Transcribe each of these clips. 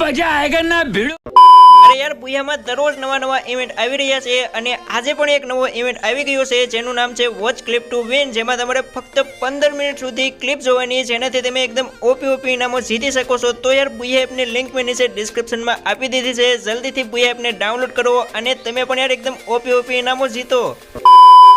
મજા આયેગા ના ભીડ। અરે યાર બુયામાં દરરોજ નવા ઇવેન્ટ આવી રહ્યા છે અને આજે પણ એક નવો ઇવેન્ટ આવી ગયો છે જેનું નામ છે વોચ ક્લિપ ટુ વિન, જેમાં તમારે ફક્ત 15 મિનિટ સુધી ક્લિપ જોવાની છે જેનાથી તમે એકદમ ઓપી ઇનામો જીતી શકો છો। તો યાર બુયા એપની લિંક મેં નીચે ડિસ્ક્રિપ્શનમાં આપી દીધી છે, જલ્દીથી બુયા એપને ડાઉનલોડ કરો અને તમે પણ યાર એકદમ ઓપી ઇનામો જીતો।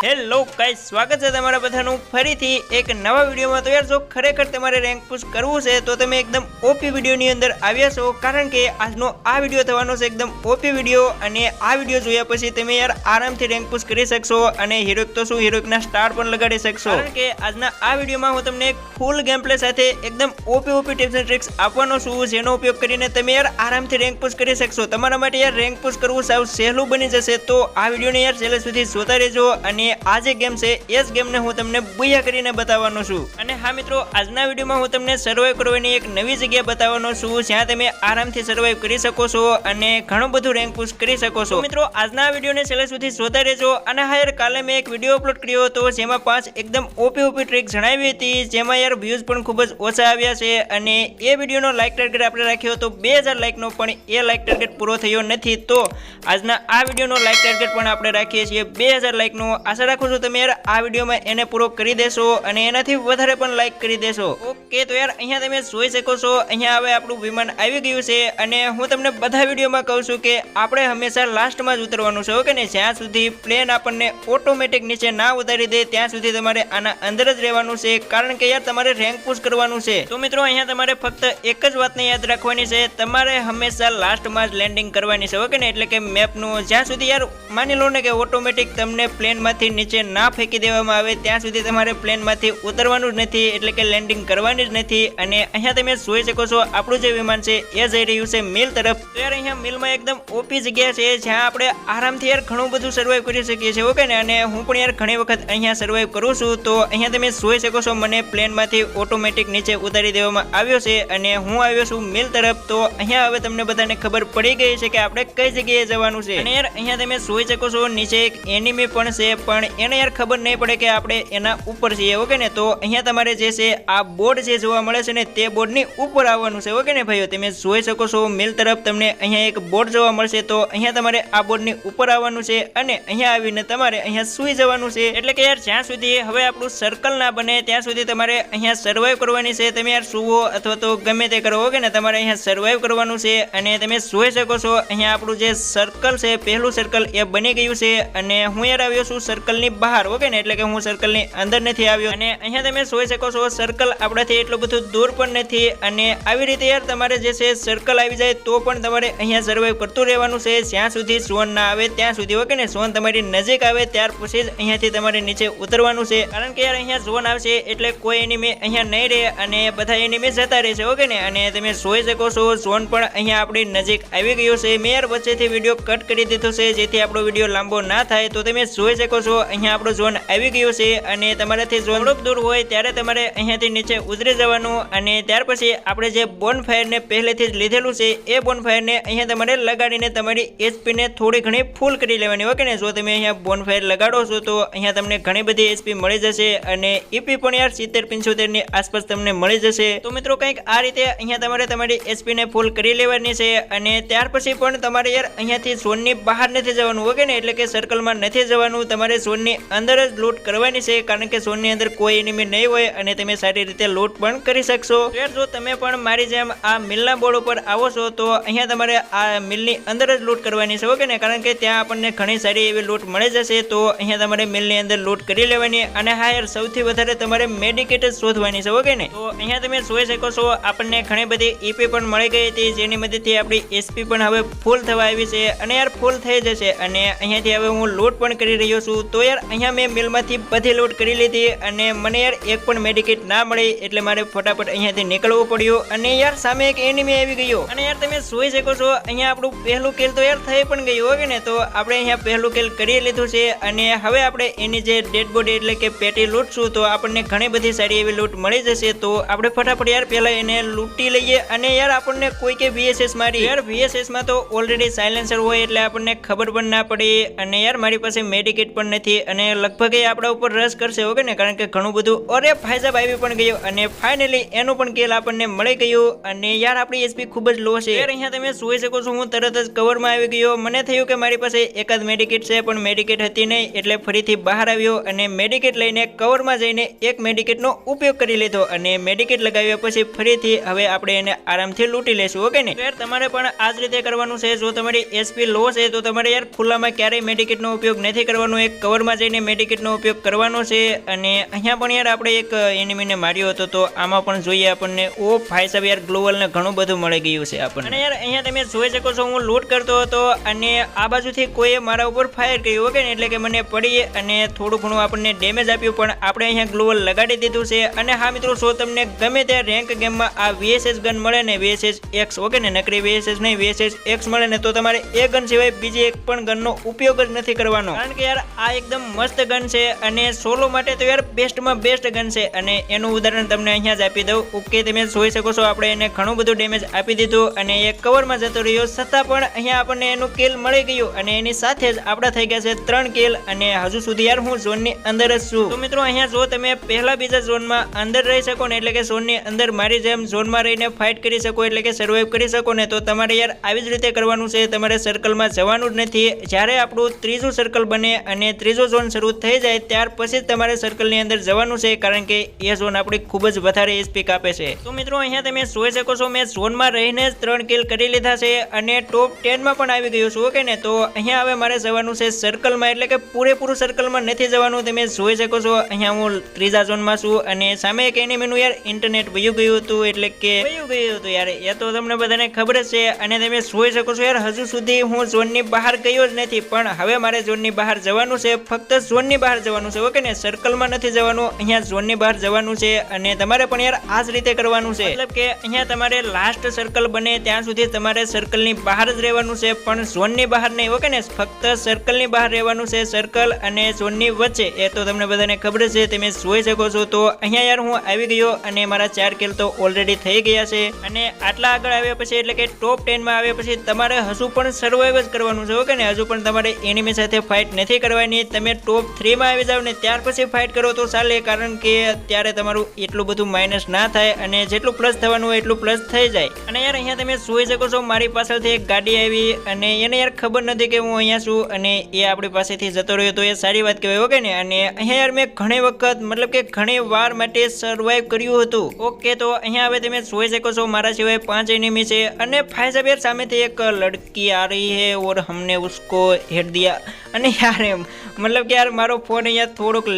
હેલો ગાઈસ, સ્વાગત છે તમારા બધાનું ફરીથી એક નવા વિડીયોમાં। તો યાર જો ખરેખર તમારે રેન્ક પુશ કરવું છે તો તમે એકદમ ઓપી વિડીયોની અંદર આવ્યા છો, કારણ કે આજનો આ વિડીયો થવાનો છે એકદમ ઓપી વિડીયો અને આ વિડીયો જોયા પછી તમે યાર આરામથી રેન્ક પુશ કરી શકશો અને હિરોઇક તો શું હિરોઇકના સ્ટાર પણ લગાડી શકશો, કારણ કે આજના આ વિડીયોમાં હું તમને ફૂલ ગેમ પ્લે સાથે એકદમ ઓપી ટિપ્સ એન્ડ ટ્રિક્સ આપવાનો છું, જેનો ઉપયોગ કરીને તમે યાર આરામથી રેન્ક પુશ કરી શકશો। તમારા માટે યાર રેન્ક પુશ કરવું સાવ સહેલું બની જશે, તો આ વિડીયોને યાર છેલ્લે સુધી જોતા રહેજો અને આ જે ગેમ છે એ જ ગેમને હું તમને બુયા કરીને બતાવવાનો છું। અને હા મિત્રો, આજના વિડીયોમાં હું તમને સર્વાઈવ કરવાની એક નવી જગ્યા બતાવવાનો છું જ્યાં તમે આરામથી સર્વાઈવ કરી શકો છો અને ઘણું બધું રેન્ક પુશ કરી શકો છો। મિત્રો આજના વિડીયોને છેલ્લે સુધી જોતા રહેજો। અને હા યાર, કાલે મેં એક વિડીયો અપલોડ કર્યો હતો જેમાં 5 એકદમ ઓપી ટ્રીક જણાવી હતી, જેમાં યાર વ્યૂઝ પણ ખૂબ જ ઓછા આવ્યા છે અને એ વિડીયોનો લાઈક ટાર્ગેટ આપણે રાખ્યો હતો 2000 લાઈકનો, પણ એ લાઈક ટાર્ગેટ પૂરો થયો નથી। તો આજના આ વિડીયોનો લાઈક ટાર્ગેટ પણ આપણે રાખીએ છીએ 2000 લાઈકનો। આશા રાખું છું તમે યાર આ વિડીયોમાં એને પૂરો કરી દેશો અને એનાથી વધારે પણ લાઈક કરી દેશો। ઓકે, તો યાર અહીંયા તમે જોઈ શકો છો, અહીંયા હવે આપણું વિમાન આવી ગયું છે અને હું તમને બધા વિડીયોમાં કહું છું કે આપણે હંમેશા લાસ્ટમાં જ ઉતરવાનું છે, ઓકે ને? જ્યાં સુધી પ્લેન આપણને ઓટોમેટિક નીચે ના ઉતારી દે ત્યાં સુધી તમારે આના અંદર જ રહેવાનું છે, કારણ કે યાર તમારે રેન્ક પુશ કરવાનું છે। તો મિત્રો અહીંયા તમારે ફક્ત એક જ વાતને યાદ રાખવાની છે, તમારે હંમેશા લાસ્ટમાં જ લેન્ડિંગ કરવાની છે, ઓકે ને? એટલે કે મેપનું જ્યાં સુધી યાર માની લો ને કે ઓટોમેટિક તમને પ્લેનમાંથી નીચે ના ફેંકી દેવામાં આવે ત્યાં સુધી તમારે પ્લેનમાંથી ઉતરવાનું જ નથી, એટલે કે લેન્ડિંગ કરવાની જ નથી। અને અહીંયા તમે જોઈ શકો છો આપણું જે વિમાન છે એ જઈ રહ્યું છે મિલ તરફ। તો યાર અહીંયા મિલમાં એકદમ ઓપી જગ્યા છે જ્યાં આપણે આરામથી યાર ઘણું બધું સર્વાઈવ કરી શકીએ છીએ, ઓકે ને? અને હું પણ યાર ઘણી વખત અહીંયા સર્વાઈવ કરું છું। તો અહીંયા તમે જોઈ શકો છો મને પ્લેનમાંથી ઓટોમેટિક નીચે ઉતારી દેવામાં આવ્યો છે અને હું આવ્યો છું મિલ તરફ। તો અહીંયા હવે તમને બધાને ખબર પડી ગઈ છે કે આપણે કઈ જગ્યાએ જવાનું છે। અને યાર અહીંયા તમે જોઈ શકો છો નીચે એક એનિમી પણ છે, પણ એને યાર ખબર નહીં પડે કે આપણે એના ઉપર છીએ, ઓકે ને? તો અહીંયા તમારે જે છે આ બોર્ડ જે જોવા મળે છે ને તે બોર્ડની ઉપર આવવાનું છે, ઓકે ને ભાઈઓ? તમે જોઈ શકો છો મિલ તરફ તમને અહીંયા એક બોર્ડ જોવા મળશે, તો અહીંયા તમારે આ બોર્ડની ઉપર આવવાનું છે અને અહીંયા આવીને તમારે અહીંયા સૂઈ જવાનું છે। એટલે કે યાર જ્યાં સુધી હવે આપણું સર્કલ ના બને ત્યાં સુધી તમારે અહીંયા સર્વાઈવ કરવાની છે। તમે યાર સૂવો અથવા તો ગમે તે કરો, ઓકે ને? તમારે અહીંયા સર્વાઈવ કરવાનું છે અને તમે જોઈ શકો છો અહીંયા આપણું જે સર્કલ છે પહેલું સર્કલ એ બની ગયું છે અને હું યાર આવ્યો છું સર્કલની બહાર, ઓકે ને? એટલે કે હું સર્કલની અંદર નથી આવ્યો અને અહીંયા તમે જોઈ શકો છો સર્કલ આપણાથી એટલું બધું દૂર પણ નથી। અને આવી રીતે યાર તમારે જે છે સર્કલ આવી જાય તો પણ તમારે અહીંયા સર્વાઈવ કરતું રહેવાનું છે જ્યાં સુધી ઝોન ના આવે ત્યાં સુધી, ઓકે ને? ઝોન તમારી નજીક આવે ત્યાર પછી જ અહીંયાથી તમારે નીચે ઉતરવાનું છે, કારણ કે યાર અહીંયા ઝોન આવશે એટલે કોઈ એનિમી અહીંયા નહીં રહે અને બધા એનિમી જતા રહેશે, ઓકે ને? અને તમે જોઈ શકો છો ઝોન પણ અહીંયા આપણી નજીક આવી ગયો છે। મેં યાર વચ્ચેથી વિડીયો કટ કરી દીધો છે જેથી આપણો વિડીયો લાંબો ના થાય। તો તમે જોઈ શકો છો અહીંયા આપણો ઝોન આવી ગયો છે અને તમારાથી ઝોન થોડુંક દૂર હોય ત્યારે તમારે અહીંયાથી નીચે ઉતરી જવાનું અને ત્યાર પછી આપણે જે બોનફાયર ને પહેલેથી જ લીધેલું છે એ બોનફાયર ને અહીંયા તમારે લગાડીને તમારી એચપી ને થોડી ઘણી ફૂલ કરી લેવાની, ઓકે ને? જો તમે અહીંયા બોનફાયર લગાડો છો તો અહીંયા તમને ઘણી બધી એચપી મળી જશે અને ઈપી પણ યાર 70-75 ની આસપાસ તમને મળી જશે। તો મિત્રો કંઈક આ રીતે અહીંયા તમારે તમારી એચપી ને ફૂલ કરી લેવાની છે અને ત્યાર પછી પણ તમારે યાર અહીંયાથી ઝોનની બહાર નથી જવાનું, ઓકે ને? એટલે કે સર્કલમાં નથી જવાનું, તમારે ઝોનની અંદર જ લૂંટ કરવાની છે, કારણ કે ઝોનની અંદર કોઈ એનિમી નહીં હોય અને તમે સારી રીતે લૂંટ પણ કરી શકશો। યાર જો તમે પણ મારી જેમ આ મિલના બોર્ડ ઉપર આવો છો તો અહીંયા તમારે આ મિલની અંદર જ લૂંટ કરવાની છે, ઓકે ને? કારણ કે ત્યાં આપણને ઘણી સારી એવી લૂંટ મળી જશે, તો અહીંયા તમારે મિલની અંદર લૂંટ કરી લેવાની। અને હા યાર સૌથી વધારે તમારે મેડિકેટ જ શોધવાની છે, ઓકે ને? તો અહીંયા તમે જોઈ શકો છો આપણને ઘણી બધી ઈપી પણ મળી ગઈ હતી, જેની મદદથી આપણી એચપી પણ હવે ફૂલ થવા આવી છે અને યાર ફૂલ થઈ જશે અને અહીંયાથી હવે હું લૂંટ પણ કરી રહ્યો છું। તો યાર અહીંયા મેં મિલમાંથી બધી લૂંટ કરી લીધી અને મને યાર એક પણ મેડિકેટ ના મળી એટલે મારે ફટાફટ અહીંયાથી નીકળવું પડ્યું અને યાર સામે એક એનિમી આવી ગયો અને યાર તમે જોઈ શકો છો અહીંયા આપણું પહેલું કિલ તો યાર થઈ પણ ગયું, ઓકે ને? તો આપણે અહીંયા પહેલું કિલ કરી લીધું છે અને હવે આપણે એની જે ડેડ બોડી એટલે કે પેટી લૂંટશું તો આપણને ઘણી બધી સારી એવી લૂંટ મળી જશે। તો આપણે ફટાફટ યાર પહેલા એને લૂંટી લઈએ અને યાર આપણને કોઈ કે VSS મારી, યાર VSS માં તો ઓલરેડી સાયલેન્સર હોય એટલે આપણને ખબર પણ ના પડી અને યાર મારી પાસે મેડિકેટ પણ નથી અને લગભગ એ આપણા ઉપર રસ કરશે ઓકે ને, કારણ કે ઘણું બધું અરે ભાઈ સાહેબ આવી પણ ગયો અને ફાઇનલી એનું પણ કિલ આપણને મળી ગયું અને યાર આપણી એચપી ખૂબ જ લો છે યાર. અહીંયા તમે જોઈ શકો છો હું તરત જ કવરમાં આવી ગયો. મને થયું કે મારી પાસે એકાદ મેડિકેટ છે પણ મેડિકેટ હતી નહીં એટલે ફરીથી બહાર આવ્યો અને મેડિકેટ લઈને કવરમાં જઈને એક મેડિકેટનો ઉપયોગ કરી લીધો અને મેડિકેટ લગાવ્યા પછી ફરીથી હવે આપણે એને આરામથી લૂંટી લેશું ઓકે ને. યાર તમારે પણ આ જ રીતે કરવાનું છે. જો તમારી એચપી લો છે તો તમારે યાર ખુલ્લામાં ક્યારેય મેડિકેટનો ઉપયોગ નથી કરવાનો, એક કવરમાં જઈને મેડિકેટનો ઉપયોગ કરવાનો છે. અને અહીંયા પણ યાર આપણે એક એનિમીને માર્યો હતો તો આમાં પણ જોઈએ આપણને ઓ ભાઈ સાહેબ યાર ગ્લોવલ ને ઘણું બધું મળી ગયું છે આપણને. અને યાર અહીંયા તમે જોઈ શકો છો હું લૂંટ કરતો હતો અને આ બાજુથી કોઈએ મારા ઉપર ફાયર કર્યું ઓકે ને, એટલે કે મને પડી અને થોડું ઘણું આપણને ડેમેજ આપ્યું પણ આપણે અહીંયા ગ્લોવલ લગાડી દીધું છે. અને હા મિત્રો, જો તમને ગમે ત્યાં રેન્ક ગેમમાં આ VSS ગન મળે ને, VSS X ઓકે ને, નકરી VSS નહીં VSS X મળે ને તો તમારે એ ગન સિવાય બીજી એક પણ ગનનો ઉપયોગ જ નથી કરવાનો, કારણ કે યાર આ એકદમ મસ્ત ગન છે અને સોલો માટે તો યાર બેસ્ટમાં બેસ્ટ ગન છે. અને એનું ઉદાહરણ તમને અહીંયા જ આપી દઉં ઓકે. તમે જોઈ શકો છો આપણે એને ઘણું બધું ડેમેજ આપી દીધું અને એ કવરમાં જતો રહ્યો છતાં પણ અહીંયા આપણને એનું કિલ મળી ગયું અને એની સાથે જ આપણા થઈ ગયા છે 3 કિલ અને હજુ સુધી યાર હું ઝોનની અંદર જ છું. તો મિત્રો અહીંયા જો તમે પહેલા બીજા ઝોનમાં અંદર રહી શકો ને, એટલે કે ઝોનની અંદર મારી જેમ ઝોનમાં રહીને ફાઇટ કરી શકો એટલે કે સર્વાઈવ કરી શકો ને, તો તમારે યાર આવી જ રીતે કરવાનું છે. તમારે સર્કલમાં જવાનું જ નથી. જ્યારે આપણું ત્રીજું સર્કલ બને અને ત્રીજો ઝોન શરૂ થઈ જાય ત્યાર પછી જ તમારે સર્કલની અંદર જવાનું છે, કારણ કે એ ઝોન આપણી ખૂબ જ વધારે એચપી કાપે છે. તો મિત્રો અહીંયા તમે જોઈ શકો છો મેં ઝોનમાં રહીને જ 3 કિલ કરી લીધા છે અને ટોપ 10 માં પણ આવી ગયો છું ઓકે ને. તો અહીંયા હવે મારે જવાનું છે સર્કલમાં, એટલે કે પૂરેપૂરું સર્કલમાં નથી જવાનું. તમે જોઈ શકો છો અહીંયા હું ત્રીજા ઝોનમાં છું અને સામે એક એનિમીનું યાર ઇન્ટરનેટ વયું ગયું હતું, એટલે કે વયું ગયું હતું યાર, એ તો તમને બધાને ખબર જ છે. અને તમે જોઈ શકો છો યાર હજુ સુધી હું ઝોનની બહાર ગયો જ નથી, પણ હવે મારે ઝોનની બહાર જવાનું છે. ફક્ત ઝોનની બહાર જવાનું છે ઓકે ને, સર્કલમાં નથી જવાનું, અહીંયા ઝોનની બહાર જવાનું છે. અને તમારે પણ યાર આ જ રીતે કરવાનું છે, મતલબ કે અહીંયા તમારે લાસ્ટ સર્કલ બને ત્યાં સુધી તમારે સર્કલની બહાર જ રહેવાનું છે, પણ ઝોનની બહાર નહીં ઓકે ને, ફક્ત સર્કલની બહાર રહેવાનું છે. સર્કલ અને ઝોનની વચ્ચે એ તો તમને બધાને ખબર છે, તમે જોઈ શકો છો. તો અહીંયા યાર હું આવી ગયો અને મારા 4 કિલ તો ઓલરેડી થઈ ગયા છે. અને આટલા આગળ આવ્યા પછી એટલે કે ટોપ 10 માં આવ્યા પછી તમારે હજુ પણ સર્વાઈવ જ કરવાનું છે ઓકે ને. હજુ પણ તમારે એનિમી સાથે ફાઇટ નથી કરવાની. તમે ટોપ 3 માં આવી જાવ ને ત્યાર પછી ફાઇટ કરો તો ચાલે, કારણ કે ત્યારે તમારું એટલું બધું માઇનસ ના થાય અને જેટલું પ્લસ થવાનું હોય એટલું પ્લસ થઈ જાય. અને યાર અહીંયા તમે જોઈ શકો છો મારી પાછળથી એક ગાડી આવી અને એને યાર ખબર નથી કે હું અહીંયા છું અને એ આપણી પાસેથી જતો રહ્યો, તો એ સારી વાત કહેવાય ઓકે ને. અને અહીંયા યાર મેં ઘણી વખત મતલબ કે ઘણી વાર માટે સર્વાઈવ કર્યું હતું ઓકે. તો અહીંયા હવે તમે જોઈ શકો છો મારા સિવાય 5 એનિમી છે અને ભાઈ સાહેબ યાર સામેથી એક લડકી આ રહી હે ઓર हमने उसको હેડ દિયા. અને યાર એમ મતલબ કે યાર મારો ફોન અહીંયા થોડુંક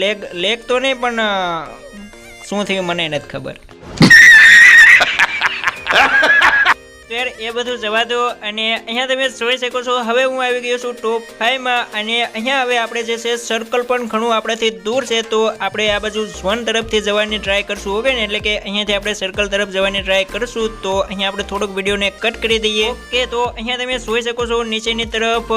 લેગ તો નહીં પણ શું થયું મને નથી ખબર. યાર એ બધું જવા દો. અને અહીંયા તમે જોઈ શકો છો હવે હું આવી ગયો છું ટોપ 5 માં અને અહીંયા હવે આપણે જે છે સર્કલ પણ ઘણું આપણાથી દૂર છે, તો આપણે આ બાજુ ઝોન તરફથી જવાની ટ્રાય કરશું ઓકે ને, એટલે કે અહીંયાથી આપણે સર્કલ તરફ જવાની ટ્રાય કરશું. તો અહીંયા આપણે થોડુંક વિડીયોને કટ કરી દઈએ ઓકે. તો અહીંયા તમે જોઈ શકો છો નીચેની તરફ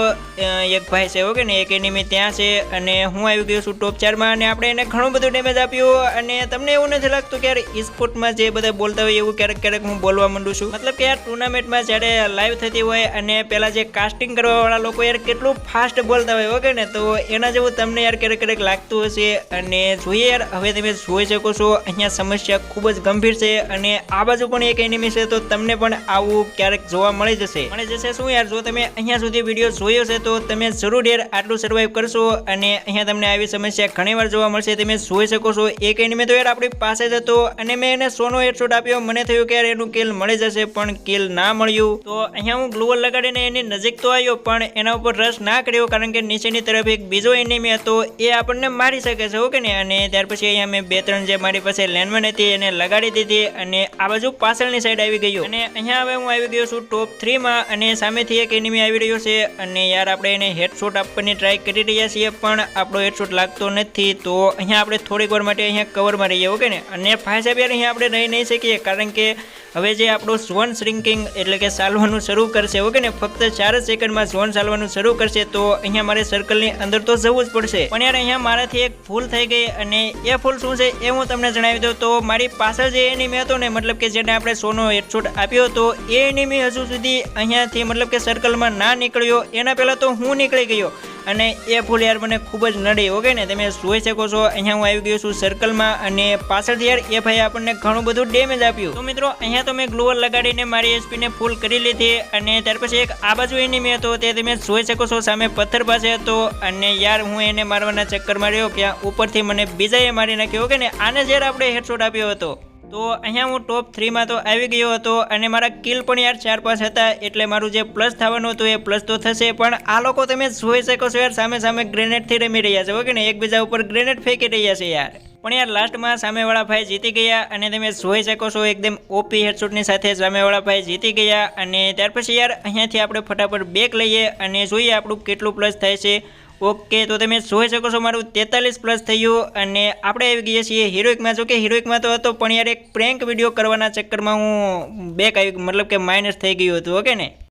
એક ભાઈ છે ઓકે ને, એક એનિમી ત્યાં છે અને હું આવી ગયો છું ટોપ 4 માં અને આપણે એને ઘણું બધું ડેમેજ આપ્યું. અને તમને એવું નથી લાગતું કે યાર e-સ્પોર્ટમાં જે બધા બોલતા હોય એવું ક્યારેક હું બોલવા માંડું છું, મતલબ કે યાર ટુર્નામેન્ટમાં જ્યારે લાઈવ થતી હોય અને પેલા જે કાસ્ટિંગ કરવા વાળા લોકો યાર કેટલું ફાસ્ટ બોલતા હોય ઓકે ને, તો એના જેવું તમને યાર ક્યારેક લાગતું હશે. અને જોઈએ યાર હવે તમે જોઈ શકો છો અહીંયા સમસ્યા ખૂબ જ ગંભીર છે અને આ બાજુ પણ એક એનિમી છે, તો તમને પણ આવું ક્યારેક જોવા મળી જશે શું યાર. જો તમે અહીંયા સુધી વિડીયો જોયો છે તો તમે જરૂર યાર આટલું સર્વાઈવ કરશો અને અહીંયા તમને આવી સમસ્યા ઘણીવાર જોવા મળશે. તમે જોઈ શકો છો એક એનિમી તો યાર આપણી પાસે જ હતો અને મેં એને સોનો હેડશોટ આપ્યો, મને થયું કે યાર એનું કિલ મળી જશે પણ કિલ ના મળ્યું. તો અહીંયા હું ગ્લુવલ લગાડીને એની નજીક તો આવ્યો પણ એના ઉપર રશ ના કર્યો, કારણ કે નીચેની તરફ એક બીજો એનિમી હતો, એ આપણને મારી શકે છે ઓકે ને. અને ત્યાર પછી અહીંયા મેં 2-3 જે મારી પાસે લેન્ડમાઇન હતી એને લગાડી દીધી અને આ બાજુ પાછળની સાઈડ આવી ગયો. અને અહીંયા હવે હું આવી ગયો છું ટોપ 3 માં અને સામેથી એક એનિમી આવી રહ્યો છે અને યાર આપણે એને હેડશોટ આપવાની ટ્રાય કરી રહ્યા છીએ પણ આપણો હેડશોટ લાગતો નથી. તો અહીંયા આપણે થોડીક વાર માટે અહીંયા કવરમાં રહીએ ઓકે ને. અને ભાઈ સાહેબ યાર અહીંયા આપણે રહી નહીં શકીએ, કારણ કે હવે જે આપણો ઝોન શ્રિંકિંગ એટલે કે ચાલવાનું શરૂ કરશે ઓકે ને, ફક્ત 4 સેકન્ડમાં ઝોન ચાલવાનું શરૂ કરશે. તો અહીંયા મારે સર્કલની અંદર તો જવું જ પડશે. પણ યાર અહીંયા મારાથી એક ભૂલ થઈ ગઈ અને એ ભૂલ શું છે એ હું તમને જણાવી દઉં. તો મારી પાછળ જે એનિમી હતો ને, મતલબ કે જેને આપણે સોનો હેડશોટ આપ્યો હતો, એ એનિમી હજુ સુધી અહીંયાથી મતલબ કે સર્કલમાં ના નીકળ્યો, એના પહેલાં તો હું નીકળી ગયો અને એ ભૂલ યાર મને ખૂબ જ નડી. ઓકે ને, તમે જોઈ શકો છો અહીંયા હું આવી ગયો છું સર્કલમાં અને પાછળથી યાર એ ભાઈ આપણને ઘણું બધું ડેમેજ આપ્યું. તો મિત્રો અહીંયા તો મેં ગ્લુઅર લગાડીને મારી એચપી ને ફૂલ કરી લીધી અને ત્યાર પછી એક આ બાજુ એનિમી હતો તે તમે જોઈ શકો છો સામે પથ્થર પાસે હતો અને યાર હું એને મારવાના ચક્કરમાં રહ્યો કે ઉપરથી મને બીજાએ મારી નાખ્યો. ઓકે ને, આને જ્યારે આપણે હેડશોટ આપ્યો હતો તો અહીંયા હું ટોપ 3માં તો આવી ગયો હતો અને મારા કિલ પણ યાર 4-5 હતા એટલે મારું જે પ્લસ થવાનું હતું એ પ્લસ તો થશે. પણ આ લોકો તમે જોઈ શકો છો યાર સામે સામે ગ્રેનેડથી રમી રહ્યા છે. ઓકે ને, એકબીજા ઉપર ગ્રેનેડ ફેંકી રહ્યા છે યાર. પણ યાર લાસ્ટમાં સામેવાળા ભાઈ જીતી ગયા અને તમે જોઈ શકો છો એકદમ ઓપી હેડશોટની સાથે સામેવાળા ભાઈ જીતી ગયા. અને ત્યાર પછી યાર અહીંયાથી આપણે ફટાફટ બેક લઈએ અને જોઈએ આપણું કેટલું પ્લસ થાય છે. ઓકે, તો તમે જોઈ શકો છો મારું 43 પ્લસ થયું અને આપણે આવી ગયા છીએ હિરોઇકમાં. જો કે હિરોઇકમાં તો હતો પણ યાર એક પ્રેન્ક વિડીયો કરવાના ચક્કરમાં હું બેક આવી મતલબ કે માઇનસ થઈ ગયું હતું. ઓકે ને,